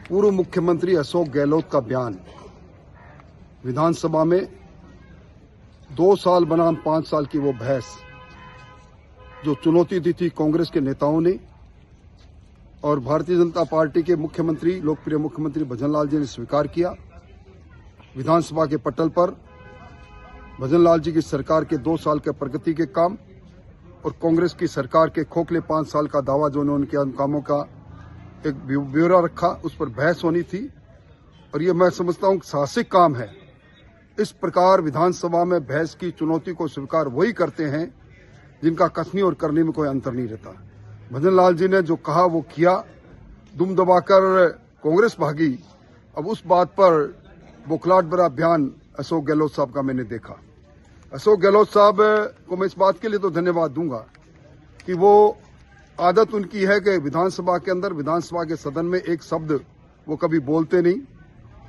पूर्व मुख्यमंत्री अशोक गहलोत का बयान विधानसभा में 2 साल बनाम 5 साल की वो बहस जो चुनौती दी थी कांग्रेस के नेताओं ने और भारतीय जनता पार्टी के मुख्यमंत्री लोकप्रिय मुख्यमंत्री भजन लाल जी ने स्वीकार किया। विधानसभा के पटल पर भजन लाल जी की सरकार के 2 साल के प्रगति के काम और कांग्रेस की सरकार के खोखले 5 साल का दावा जो उन्होंने किया, उन कामों का एक ब्यौरा रखा, उस पर बहस होनी थी। और ये मैं समझता हूं साहसिक काम है। इस प्रकार विधानसभा में बहस की चुनौती को स्वीकार वही करते हैं जिनका कसनी और करनी में कोई अंतर नहीं रहता। भजन लाल जी ने जो कहा वो किया, दुम दबाकर कांग्रेस भागी। अब उस बात पर बौखलाहट भरा बयान अशोक गहलोत साहब का मैंने देखा। अशोक गहलोत साहब को मैं इस बात के लिए तो धन्यवाद दूंगा कि वो आदत उनकी है कि विधानसभा के अंदर, विधानसभा के सदन में एक शब्द वो कभी बोलते नहीं।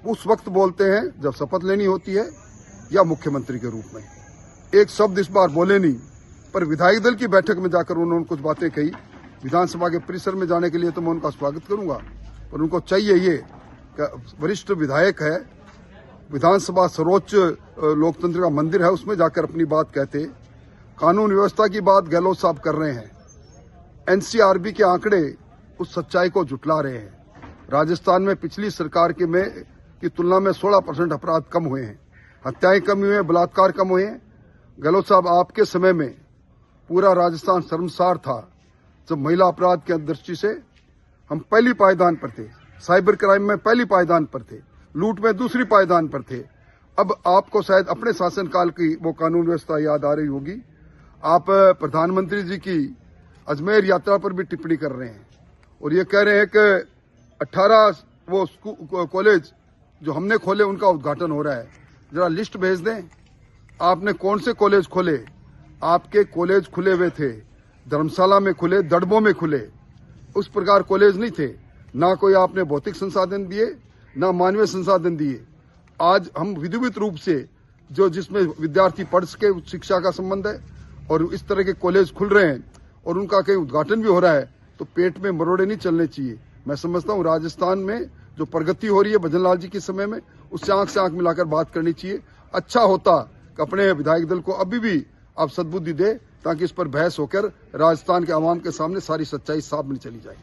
उस वक्त बोलते हैं जब शपथ लेनी होती है या मुख्यमंत्री के रूप में। एक शब्द इस बार बोले नहीं, पर विधायक दल की बैठक में जाकर उन्होंने कुछ बातें कही। विधानसभा के परिसर में जाने के लिए तो मैं उनका स्वागत करूंगा, पर उनको चाहिए ये कि वरिष्ठ विधायक है, विधानसभा सर्वोच्च लोकतंत्र का मंदिर है, उसमें जाकर अपनी बात कहते। कानून व्यवस्था की बात गहलोत साहब कर रहे हैं। एनसीआरबी के आंकड़े उस सच्चाई को जुटला रहे हैं। राजस्थान में पिछली सरकार की तुलना में 16% अपराध कम हुए हैं, हत्याएं कम हुई हैं, बलात्कार कम हुए हैं। गहलोत साहब, आपके समय में पूरा राजस्थान शर्मसार था जब महिला अपराध की दृष्टि से हम पहली पायदान पर थे, साइबर क्राइम में पहली पायदान पर थे, लूट में दूसरी पायदान पर थे। अब आपको शायद अपने शासनकाल की वो कानून व्यवस्था याद आ रही होगी। आप प्रधानमंत्री जी की अजमेर यात्रा पर भी टिप्पणी कर रहे हैं और ये कह रहे हैं कि 18 वो कॉलेज जो हमने खोले उनका उद्घाटन हो रहा है। जरा लिस्ट भेज दें, आपने कौन से कॉलेज खोले? आपके कॉलेज खुले हुए थे, धर्मशाला में खुले, दड़बों में खुले, उस प्रकार कॉलेज नहीं थे। ना कोई आपने भौतिक संसाधन दिए, ना मानवीय संसाधन दिए। आज हम विधिवत रूप से जिसमें विद्यार्थी पढ़ सके, उस शिक्षा का संबंध है और इस तरह के कॉलेज खुल रहे हैं और उनका कहीं उद्घाटन भी हो रहा है, तो पेट में मरोड़े नहीं चलने चाहिए। मैं समझता हूं राजस्थान में जो प्रगति हो रही है भजन लाल जी के समय में, उससे आंख से आंख मिलाकर बात करनी चाहिए। अच्छा होता कि अपने विधायक दल को अभी भी आप सद्बुद्धि दे ताकि इस पर बहस होकर राजस्थान के आवाम के सामने सारी सच्चाई साफ में चली जाए।